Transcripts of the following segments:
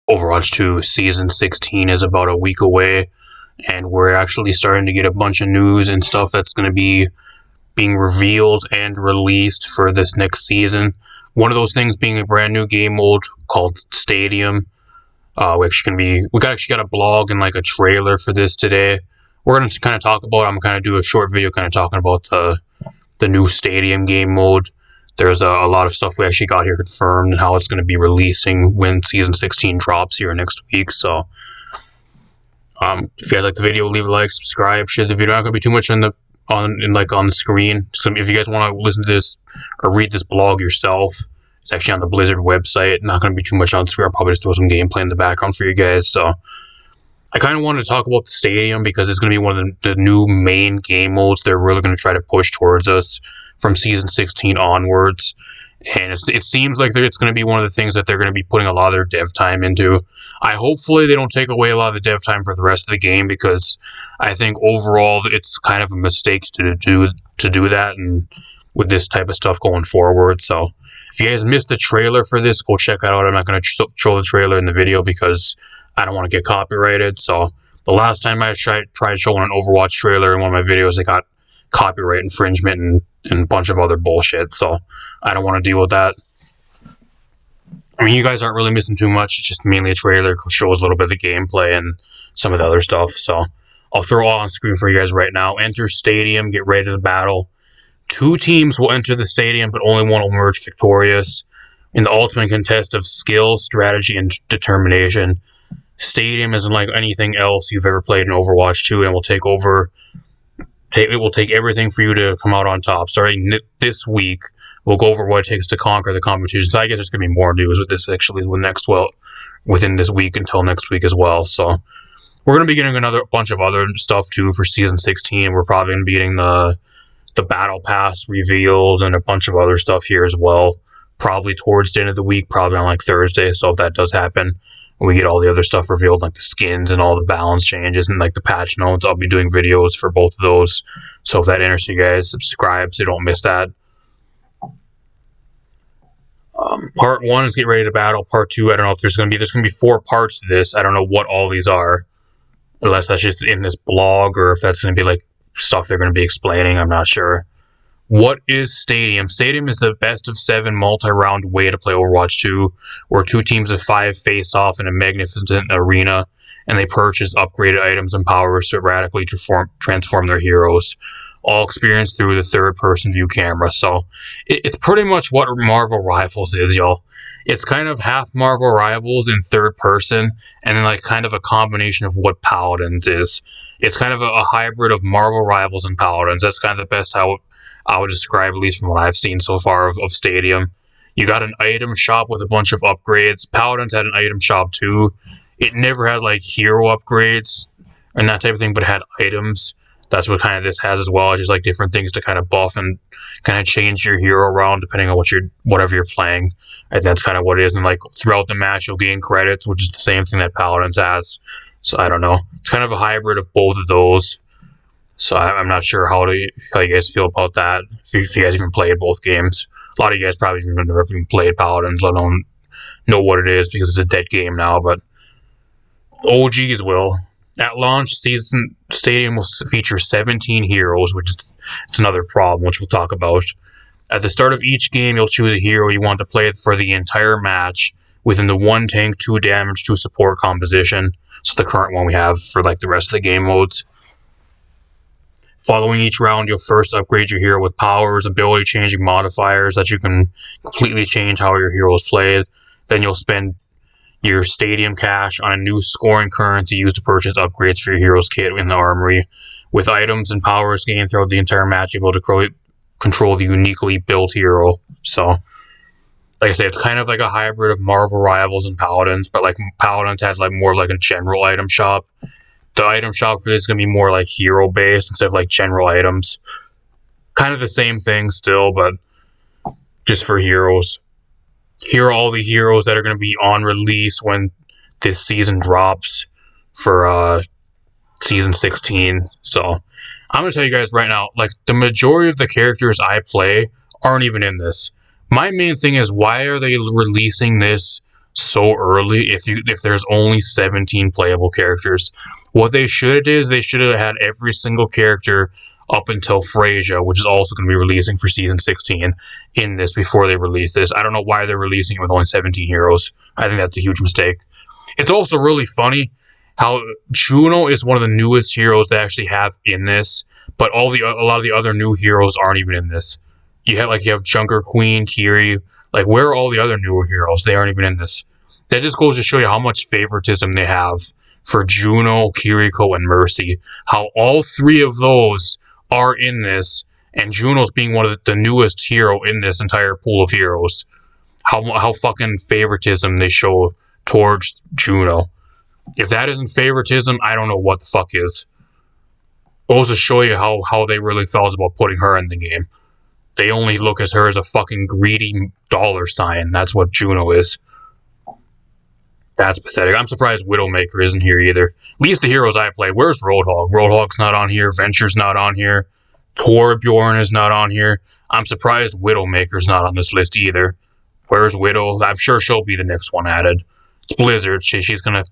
Overwatch 2 Season 16 is about a week away, and we're actually starting to get a bunch of news and stuff that's going to be being revealed and released for this next season. One of those things being a brand new game mode called Stadium, which can be, we actually got a blog and like a trailer for this today. We're going to kind of talk about, I'm going to do a short video kind of talking about the new Stadium game mode. There's a lot of stuff we actually got here confirmed and how it's going to be releasing when Season 16 drops here next week. So, if you guys like the video, leave a like, subscribe, share the video. Not going to be too much on the screen. So if you guys want to listen to this or read this blog yourself, it's actually on the Blizzard website. Not going to be too much on the screen. I'll probably just throw some gameplay in the background for you guys. So, I kind of wanted to talk about the Stadium because it's going to be one of the new main game modes they're really going to try to push towards us from Season 16 onwards. And it seems like it's going to be one of the things that they're going to be putting a lot of their dev time into. Hopefully they don't take away a lot of the dev time for the rest of the game, because I think overall it's kind of a mistake to do that, and with this type of stuff going forward. So if you guys missed the trailer for this, go check it out. I'm not going to show the trailer in the video because I don't want to get copyrighted. So the last time I tried showing an Overwatch trailer in one of my videos, it got copyright infringement and a bunch of other bullshit. So I don't want to deal with that. I mean, you guys aren't really missing too much. It's just mainly a trailer. It shows a little bit of the gameplay and some of the other stuff. So I'll throw all on screen for you guys right now. Enter Stadium. Get ready to battle. 2 teams will enter the Stadium, but only one will emerge victorious in the ultimate contest of skill, strategy, and determination. Stadium isn't like anything else you've ever played in Overwatch 2, and it will take everything for you to come out on top. Starting this week, we'll go over what it takes to conquer the competition. So I guess there's going to be more news with this actually within this week until next week as well. So we're going to be getting another bunch of other stuff too for Season 16. We're probably going to be getting the Battle Pass revealed and a bunch of other stuff here as well. Probably towards the end of the week, probably on like Thursday. So if that does happen, we get all the other stuff revealed, like the skins and all the balance changes and like the patch notes. I'll be doing videos for both of those. So if that interests you guys, subscribe so you don't miss that. Part 1 is get ready to battle. Part 2, I don't know if there's going to be 4 parts to this. I don't know what all these are, unless that's just in this blog or if that's going to be like stuff they're going to be explaining. I'm not sure. What is Stadium? Stadium is the best of 7 multi-round way to play Overwatch 2, where 2 teams of 5 face off in a magnificent arena, and they purchase upgraded items and powers to radically transform their heroes, all experienced through the third-person view camera. So it's pretty much what Marvel Rivals is, y'all. It's kind of half Marvel Rivals in third person, and then like kind of a combination of what Paladins is. It's kind of a hybrid of Marvel Rivals and Paladins. That's kind of the best I would describe, at least from what I've seen so far of Stadium. You got an item shop with a bunch of upgrades. Paladins had an item shop too. It never had like hero upgrades and that type of thing, but it had items. That's what kind of this has as well. It's just like different things to kind of buff and kind of change your hero around depending on whatever you're playing. And that's kind of what it is. And like throughout the match, you'll gain credits, which is the same thing that Paladins has. So I don't know. It's kind of a hybrid of both of those. So I'm not sure how you guys feel about that. If you guys even played both games. A lot of you guys probably never even played Paladins, let alone know what it is because it's a dead game now. But OGs will. At launch, Stadium will feature 17 heroes, which is another problem, which we'll talk about. At the start of each game, you'll choose a hero you want to play for the entire match within the 1 tank, 2 damage, 2 support composition. So the current one we have for like the rest of the game modes. Following each round, you'll first upgrade your hero with powers, ability-changing modifiers that you can completely change how your hero is played. Then you'll spend your Stadium cash on a new scoring currency used to purchase upgrades for your hero's kit in the armory. With items and powers gained throughout the entire match, you'll be able to control the uniquely built hero. So, like I said, it's kind of like a hybrid of Marvel Rivals and Paladins, but like Paladins had like more of like a general item shop. The item shop for this is going to be more like hero-based instead of like general items. Kind of the same thing still, but just for heroes. Here are all the heroes that are going to be on release when this season drops for Season 16. So I'm going to tell you guys right now, like the majority of the characters I play aren't even in this. My main thing is, why are they releasing this so early if there's only 17 playable characters. What they should have did is they should have had every single character up until Freyja, which is also going to be releasing for Season 16, in this before they release this. I don't know why they're releasing it with only 17 heroes. I think that's a huge mistake. It's also really funny how Juno is one of the newest heroes they actually have in this, but a lot of the other new heroes aren't even in this. You have Junker Queen, Kiri. Like, where are all the other newer heroes? They aren't even in this. That just goes to show you how much favoritism they have for Juno, Kiriko, and Mercy. How all three of those are in this, and Juno's being one of the newest hero in this entire pool of heroes. How fucking favoritism they show towards Juno. If that isn't favoritism, I don't know what the fuck is. It goes to show you how they really felt about putting her in the game. They only look at her as a fucking greedy dollar sign. That's what Juno is. That's pathetic. I'm surprised Widowmaker isn't here either. At least the heroes I play. Where's Roadhog? Roadhog's not on here. Venture's not on here. Torbjorn is not on here. I'm surprised Widowmaker's not on this list either. Where's Widow? I'm sure she'll be the next one added. It's Blizzard.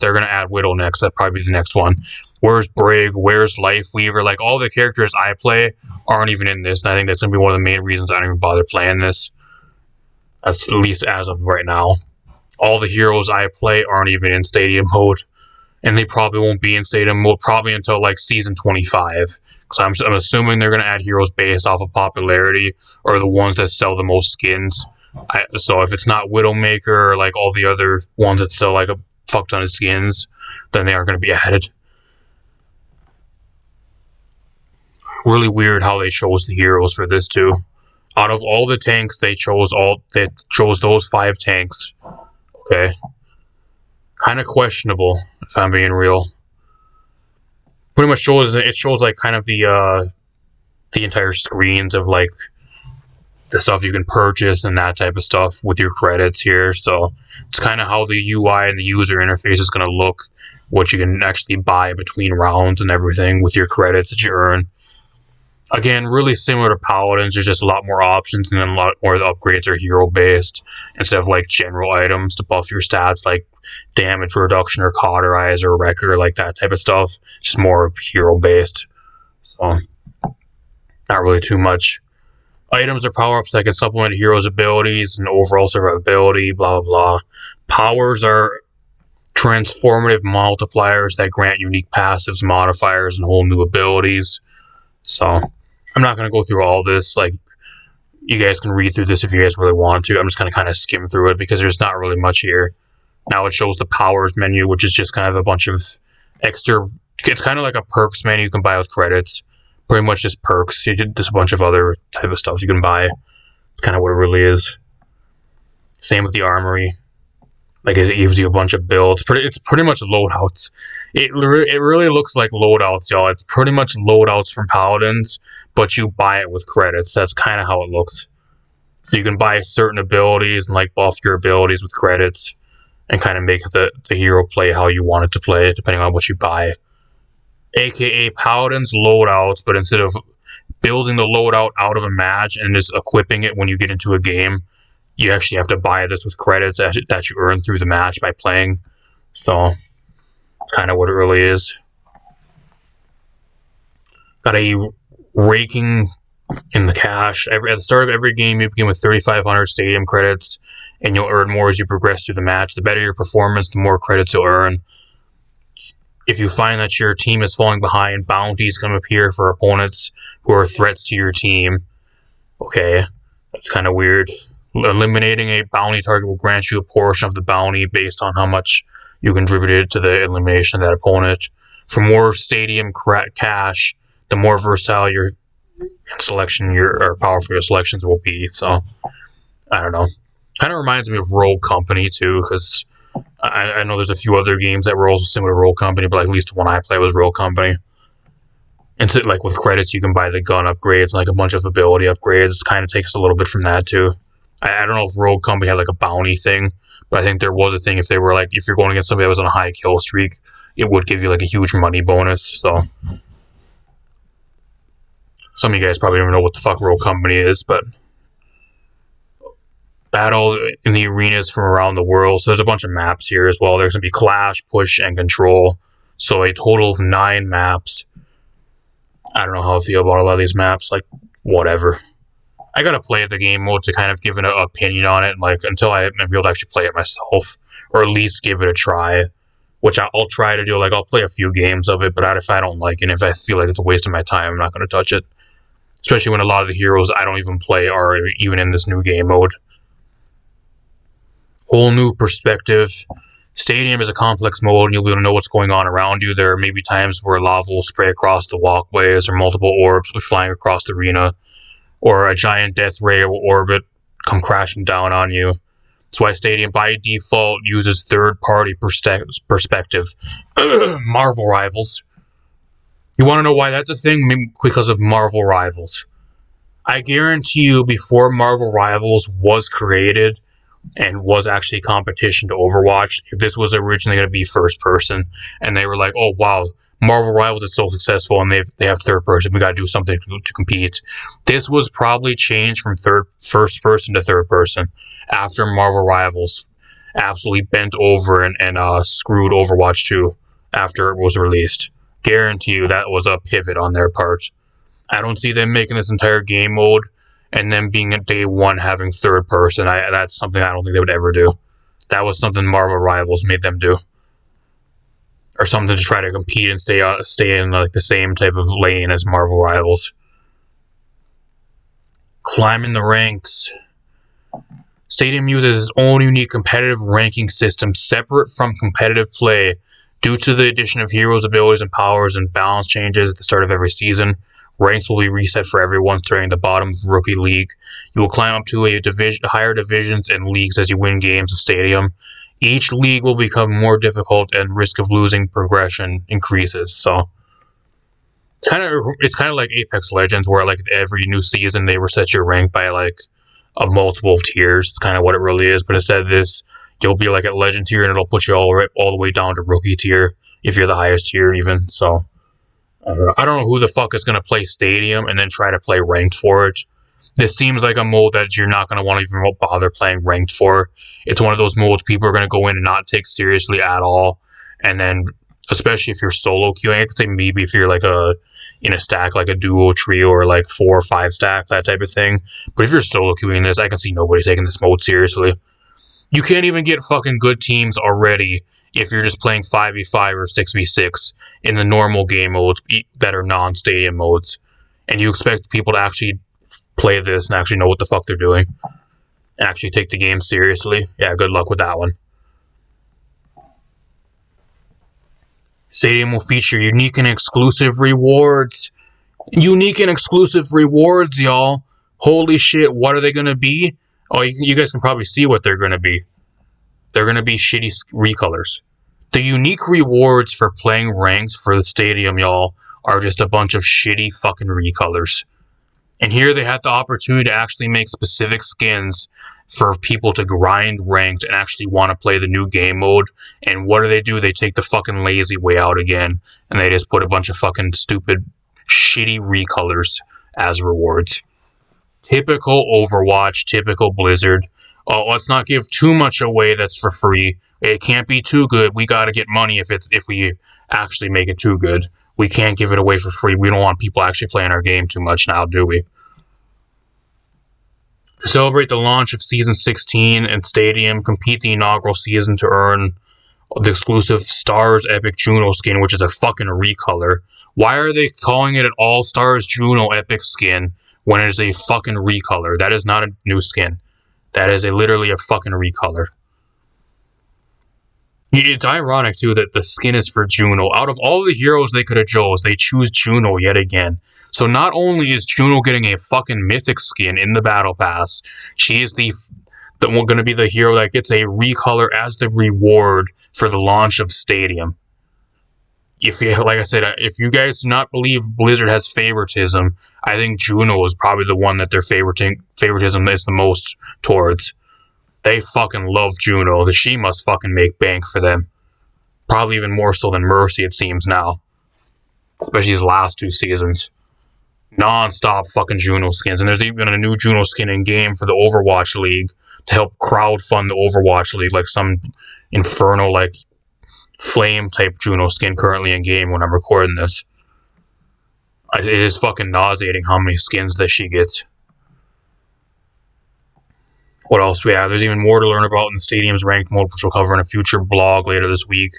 They're gonna add Widow next. That'll probably be the next one. Where's Brig? Where's Lifeweaver? Like, all the characters I play aren't even in this, and I think that's gonna be one of the main reasons I don't even bother playing this. That's at least as of right now. All the heroes I play aren't even in Stadium mode, and they probably won't be in Stadium mode probably until like Season 25. Because I'm assuming they're gonna add heroes based off of popularity or the ones that sell the most skins. So if it's not Widowmaker or like all the other ones that sell like a fuck ton of skins, then they aren't going to be added. Really weird how they chose the heroes for this too. Out of all the tanks, they chose those 5 tanks. Okay, kind of questionable if I'm being real. Pretty much shows like kind of the entire screens of like the stuff you can purchase and that type of stuff with your credits here. So it's kind of how the UI and the user interface is going to look, what you can actually buy between rounds and everything with your credits that you earn. Again, really similar to Paladins. There's just a lot more options, and then a lot more of the upgrades are hero based instead of like general items to buff your stats like damage reduction or cauterize or wrecker, like that type of stuff. It's just more hero based. So not really too much. Items or power-ups that can supplement a hero's abilities and overall survivability, blah, blah, blah. Powers are transformative multipliers that grant unique passives, modifiers, and whole new abilities. So, I'm not going to go through all this. Like, you guys can read through this if you guys really want to. I'm just going to kind of skim through it because there's not really much here. Now it shows the powers menu, which is just kind of a bunch of extra... It's kind of like a perks menu you can buy with credits. Pretty much just perks. Just a bunch of other type of stuff you can buy. It's kind of what it really is. Same with the armory. Like, it gives you a bunch of builds. It's pretty much loadouts. It really looks like loadouts, y'all. It's pretty much loadouts from Paladins, but you buy it with credits. That's kind of how it looks. So you can buy certain abilities and like buff your abilities with credits and kind of make the hero play how you want it to play, depending on what you buy. AKA Paladins loadouts, but instead of building the loadout out of a match and just equipping it when you get into a game, you actually have to buy this with credits that you earn through the match by playing. So, that's kind of what it really is. Got a raking in the cash. At the start of every game, you begin with 3,500 stadium credits, and you'll earn more as you progress through the match. The better your performance, the more credits you'll earn. If you find that your team is falling behind, bounties can appear for opponents who are threats to your team. Okay, that's kind of weird. Eliminating a bounty target will grant you a portion of the bounty based on how much you contributed to the elimination of that opponent. For more stadium cash, the more versatile your selection, or powerful your selections will be. So, I don't know. Kind of reminds me of Rogue Company too, because I know there's a few other games that were also similar to Rogue Company, but at least the one I play was Rogue Company. And so, like, with credits, you can buy the gun upgrades and like a bunch of ability upgrades. It kind of takes a little bit from that too. I don't know if Rogue Company had like a bounty thing, but I think there was a thing if you're going against somebody that was on a high kill streak, it would give you like a huge money bonus. So some of you guys probably don't even know what the fuck Rogue Company is, but battle in the arenas from around the world. So there's a bunch of maps here as well. There's going to be Clash, Push, and Control. So a total of 9 maps. I don't know how I feel about a lot of these maps. Like, whatever. I gotta play the game mode to kind of give an opinion on it, like, until I'm able to actually play it myself. Or at least give it a try. Which I'll try to do. Like, I'll play a few games of it, but if I don't like it, if I feel like it's a waste of my time, I'm not going to touch it. Especially when a lot of the heroes I don't even play are even in this new game mode. Whole new perspective. Stadium is a complex mode, and you'll be able to know what's going on around you. There may be times where lava will spray across the walkways, or multiple orbs will be flying across the arena, or a giant death ray will orbit, come crashing down on you. That's why Stadium, by default, uses third-party perspective. Marvel Rivals. You want to know why that's a thing? Maybe because of Marvel Rivals. I guarantee you, before Marvel Rivals was created and was actually competition to Overwatch, this was originally going to be first person. And they were like, oh, wow, Marvel Rivals is so successful and they have third person. We got to do something to compete. This was probably changed from first person to third person after Marvel Rivals absolutely bent over and screwed Overwatch 2 after it was released. Guarantee you that was a pivot on their part. I don't see them making this entire game mode and then being at day one having third person. That's something I don't think they would ever do. That was something Marvel Rivals made them do. Or something to try to compete and stay in like the same type of lane as Marvel Rivals. Climbing the ranks. Stadium uses its own unique competitive ranking system separate from competitive play due to the addition of heroes' abilities and powers and balance changes at the start of every season. Ranks will be reset for everyone starting at the bottom of Rookie League. You will climb up to higher divisions and leagues as you win games of Stadium. Each league will become more difficult and risk of losing progression increases. So it's kind of like Apex Legends, where like every new season they reset your rank by like a multiple of tiers. It's kind of what it really is. But instead of this, you'll be like at Legend tier, and it'll put you all the way down to Rookie tier if you're the highest tier even. So I don't know who the fuck is gonna play Stadium and then try to play ranked for it. This seems like a mode that you're not going to want to even bother playing ranked for. It's one of those modes people are going to go in and not take seriously at all. And then, especially if you're solo queuing, I could say maybe if you're like in a stack, like a duo, trio, or like 4 or 5 stack, that type of thing. But if you're solo queuing this, I can see nobody taking this mode seriously. You can't even get fucking good teams already if you're just playing 5v5 or 6v6 in the normal game modes that are non-stadium modes. And you expect people to actually play this and actually know what the fuck they're doing and actually take the game seriously. Yeah, good luck with that one. Stadium will feature unique and exclusive rewards. Unique and exclusive rewards, y'all. Holy shit, what are they going to be? Oh, you guys can probably see what they're going to be. They're going to be shitty recolors. The unique rewards for playing ranked for the Stadium, y'all, are just a bunch of shitty fucking recolors. And here they have the opportunity to actually make specific skins for people to grind ranked and actually want to play the new game mode. And what do? They take the fucking lazy way out again, and they just put a bunch of fucking stupid, shitty recolors as rewards. Typical Overwatch, typical Blizzard. Oh, let's not give too much away that's for free. It can't be too good. We gotta get money if we actually make it too good. We can't give it away for free. We don't want people actually playing our game too much now, do we? To celebrate the launch of Season 16 and Stadium, compete the inaugural season to earn the exclusive Stars Epic Juno skin, which is a fucking recolor. Why are they calling it an All-Stars Juno Epic skin when it is a fucking recolor? That is not a new skin. That is literally a fucking recolor. It's ironic, too, that the skin is for Juno. Out of all the heroes they could have chose, they choose Juno yet again. So not only is Juno getting a fucking mythic skin in the Battle Pass, she is going to be the hero that gets a recolor as the reward for the launch of Stadium. Like I said, if you guys do not believe Blizzard has favoritism, I think Juno is probably the one that their favoritism is the most towards. They fucking love Juno. She must fucking make bank for them. Probably even more so than Mercy, it seems now. Especially these last 2 seasons. Non-stop fucking Juno skins. And there's even a new Juno skin in game for the Overwatch League to help crowdfund the Overwatch League, like some inferno, like flame type Juno skin currently in game when I'm recording this. It is fucking nauseating how many skins that she gets. What else we have? There's even more to learn about in the Stadium's ranked mode, which we'll cover in a future blog later this week.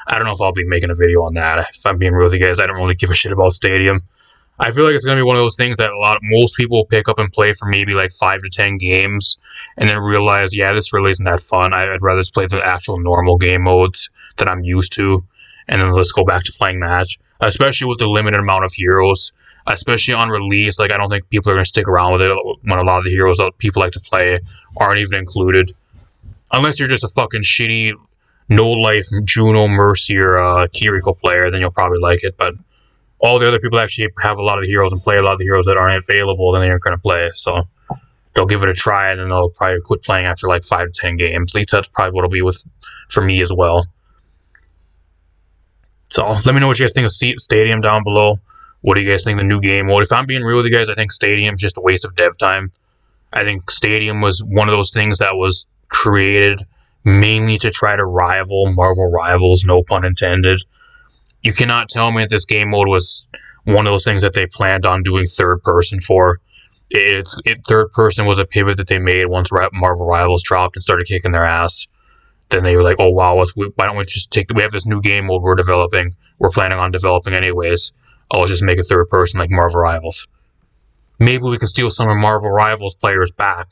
I don't know if I'll be making a video on that. If I'm being real with you guys, I don't really give a shit about Stadium. I feel like it's going to be one of those things that most people will pick up and play for maybe like 5 to 10 games and then realize, yeah, this really isn't that fun. I'd rather just play the actual normal game modes that I'm used to, and then let's go back to playing that, especially with the limited amount of heroes. Especially on release, like I don't think people are going to stick around with it when a lot of the heroes that people like to play aren't even included. Unless you're just a fucking shitty, no-life Juno, Mercy, or Kiriko player, then you'll probably like it. But all the other people actually have a lot of the heroes and play a lot of the heroes that aren't available, then they aren't going to play. So they'll give it a try, and then they'll probably quit playing after like 5 to 10 games. At least that's probably what it'll be for me as well. So let me know what you guys think of Stadium down below. What do you guys think of the new game? Well, if I'm being real with you guys, I think Stadium's just a waste of dev time. I think Stadium was one of those things that was created mainly to try to rival Marvel Rivals, no pun intended. You cannot tell me that this game mode was one of those things that they planned on doing third person for. Third person was a pivot that they made once Marvel Rivals dropped and started kicking their ass. Then they were like, oh wow, why don't we just we have this new game mode we're developing. We're planning on developing anyways. I'll just make a third person like Marvel Rivals. Maybe we can steal some of Marvel Rivals players back.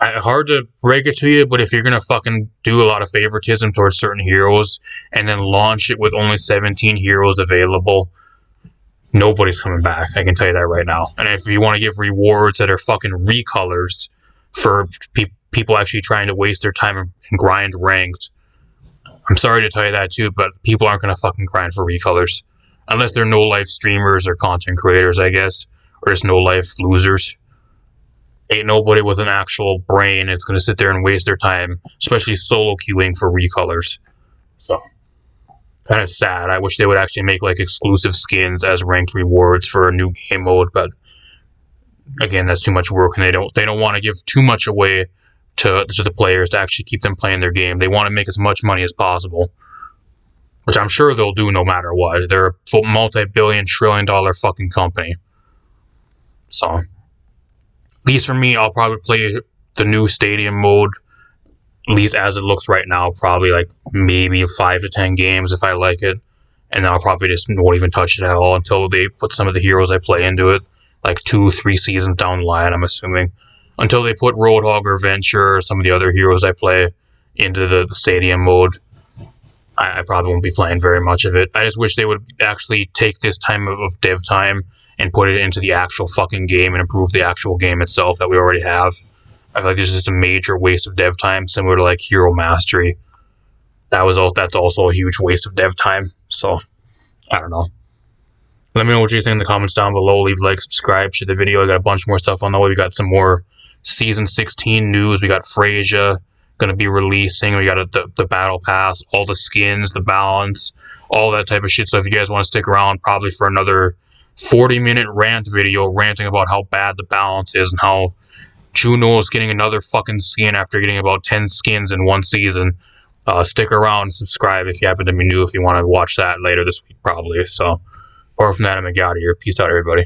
Hard to break it to you, but if you're going to fucking do a lot of favoritism towards certain heroes and then launch it with only 17 heroes available, nobody's coming back. I can tell you that right now. And if you want to give rewards that are fucking recolors for people actually trying to waste their time and grind ranked, I'm sorry to tell you that too, but people aren't going to fucking grind for recolors. Unless they're no-life streamers or content creators, I guess. Or just no-life losers. Ain't nobody with an actual brain that's going to sit there and waste their time, especially solo queuing for recolors. So, kind of sad. I wish they would actually make like exclusive skins as ranked rewards for a new game mode, but again, that's too much work, and they don't want to give too much away to the players to actually keep them playing their game. They want to make as much money as possible. Which I'm sure they'll do no matter what. They're a multi-billion, trillion-dollar fucking company. So, at least for me, I'll probably play the new Stadium mode, at least as it looks right now, probably like maybe 5 to 10 games if I like it. And then I'll probably just won't even touch it at all until they put some of the heroes I play into it, like 2-3 seasons down the line, I'm assuming. Until they put Roadhog or Venture or some of the other heroes I play into the Stadium mode. I probably won't be playing very much of it. I just wish they would actually take this time of dev time and put it into the actual fucking game and improve the actual game itself that we already have. I feel like it's just a major waste of dev time, similar to like Hero Mastery. That's also a huge waste of dev time. So, I don't know. Let me know what you think in the comments down below. Leave a like, subscribe, share the video. I got a bunch more stuff on the way. We got some more Season 16 news. We got Freyja going to be releasing. We got the battle pass, all the skins, the balance, all that type of shit. So if you guys want to stick around, probably for another 40-minute rant video ranting about how bad the balance is and how Juno is getting another fucking skin after getting about 10 skins in one season, stick around and subscribe if you happen to be new, if you want to watch that later this week probably. So, apart from that, I'm out of here. Peace out, everybody.